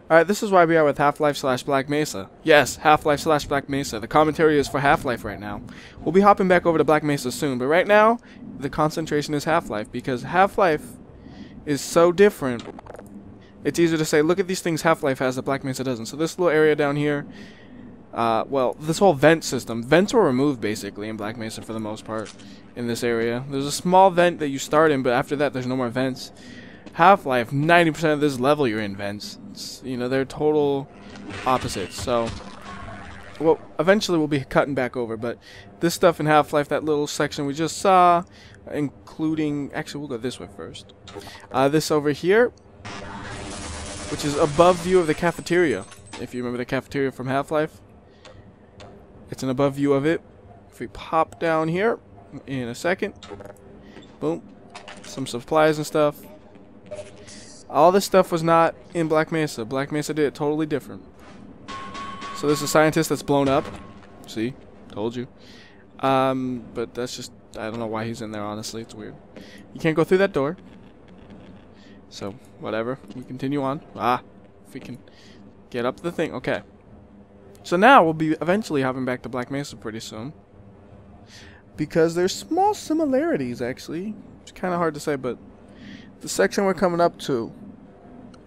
Alright, this is WhyBeAre with Half-Life / Black Mesa. Yes, Half-Life / Black Mesa. The commentary is for Half-Life right now. We'll be hopping back over to Black Mesa soon, but right now, the concentration is Half-Life, because Half-Life is so different. It's easier to say, look at these things Half-Life has that Black Mesa doesn't. So this little area down here, well, this whole vent system. Vents were removed, basically, in Black Mesa for the most part, in this area. There's a small vent that you start in, but after that, there's no more vents. Half-Life, 90% of this level you're in vents. You know, they're total opposites. So, well, eventually we'll be cutting back over, but this stuff in Half-Life, that little section we just saw, including, actually we'll go this way first. This over here, which is above view of the cafeteria. If you remember the cafeteria from Half-Life, it's an above view of it. If we pop down here in a second, boom, some supplies and stuff. All this stuff was not in Black Mesa. Black Mesa did it totally different. So there's a scientist that's blown up. See? Told you. But that's just, I don't know why he's in there, honestly. It's weird. You can't go through that door. So, whatever. We continue on. If we can get up the thing. Okay. So now we'll be eventually hopping back to Black Mesa pretty soon. Because there's small similarities, actually. It's kind of hard to say, but the section we're coming up to,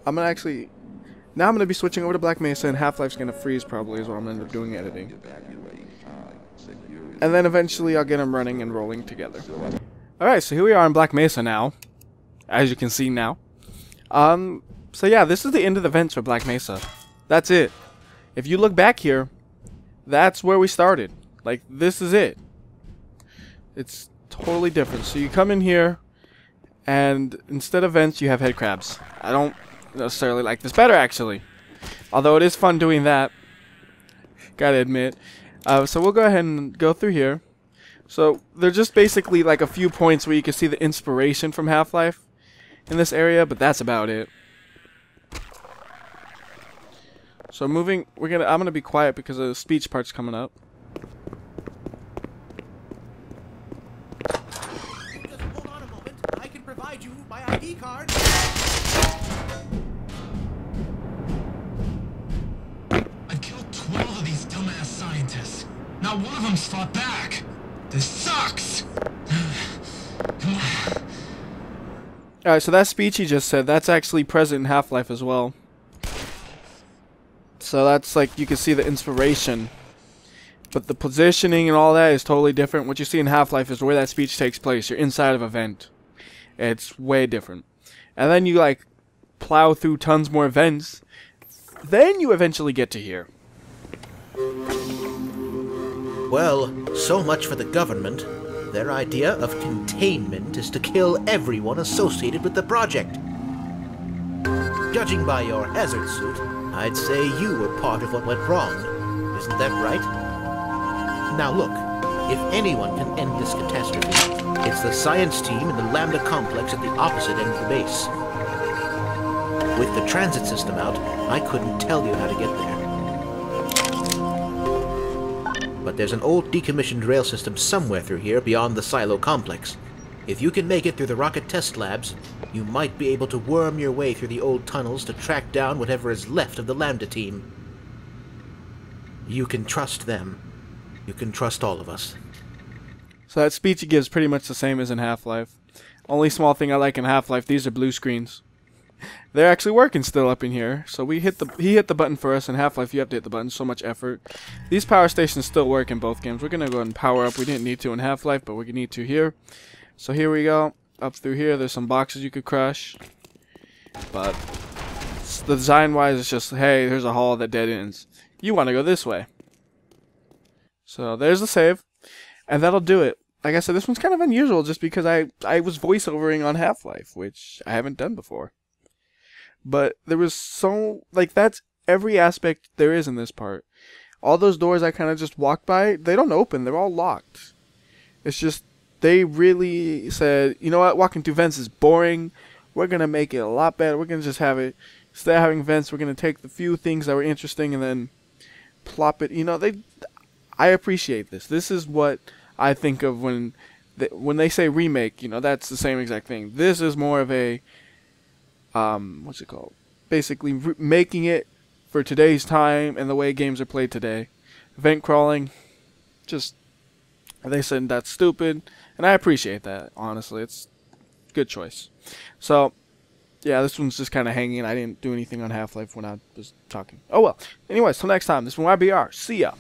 I'm going to be switching over to Black Mesa, and Half-Life's going to freeze probably is what I'm going to end up doing editing. And then eventually I'll get them running and rolling together. Alright, so here we are in Black Mesa now, as you can see now. So yeah, this is the end of the vents for Black Mesa. That's it. If you look back here, that's where we started. Like, this is it. It's totally different. So you come in here, and instead of vents, you have head crabs. I don't necessarily like this better, actually. Although it is fun doing that. Gotta admit. So we'll go ahead and go through here. So they're just basically like a few points where you can see the inspiration from Half-Life in this area, but that's about it. So moving, I'm gonna be quiet because the speech part's coming up. Just hold on a moment. I can provide you my ID card. I killed 12 of these dumbass scientists. Not one of them's fought back. This sucks. Come on. Alright, so that speech he just said, that's actually present in Half-Life as well. So that's like, you can see the inspiration. But the positioning and all that is totally different. What you see in Half-Life is where that speech takes place. You're inside of a vent. It's way different. And then you like plow through tons more vents. Then you eventually get to here. Well, so much for the government. Their idea of containment is to kill everyone associated with the project. Judging by your hazard suit, I'd say you were part of what went wrong. Isn't that right? Now look, if anyone can end this catastrophe, it's the science team in the Lambda complex at the opposite end of the base. With the transit system out, I couldn't tell you how to get there. But there's an old decommissioned rail system somewhere through here beyond the silo complex. If you can make it through the rocket test labs, you might be able to worm your way through the old tunnels to track down whatever is left of the Lambda team. You can trust them. You can trust all of us. So that speech he gives pretty much the same as in Half-Life. Only small thing I like in Half-Life, these are blue screens. They're actually working still up in here. So he hit the button for us. In Half-Life you have to hit the button, so much effort. These power stations still work in both games. We're going to go ahead and power up. We didn't need to in Half-Life, but we need to here. So here we go. Up through here, there's some boxes you could crush. But the design-wise, it's just, hey, there's a hall that dead ends. You want to go this way. So there's the save. And that'll do it. Like I said, this one's kind of unusual just because I was voiceovering on Half-Life, which I haven't done before. But there was so, like, that's every aspect there is in this part. All those doors I kind of just walked by, they don't open. They're all locked. It's just, they really said, you know what, walking through vents is boring. We're going to make it a lot better. We're going to just have it, instead of having vents, we're going to take the few things that were interesting and then plop it. You know, I appreciate this. This is what I think of when they say remake. You know, that's the same exact thing. This is more of a, what's it called? basically making it for today's time and the way games are played today. Event crawling, just, they said that's stupid, and I appreciate that, honestly. It's a good choice. So, yeah, this one's just kind of hanging. I didn't do anything on Half-Life when I was talking. Oh well. Anyways, till next time, this has been WhyBeAre. See ya.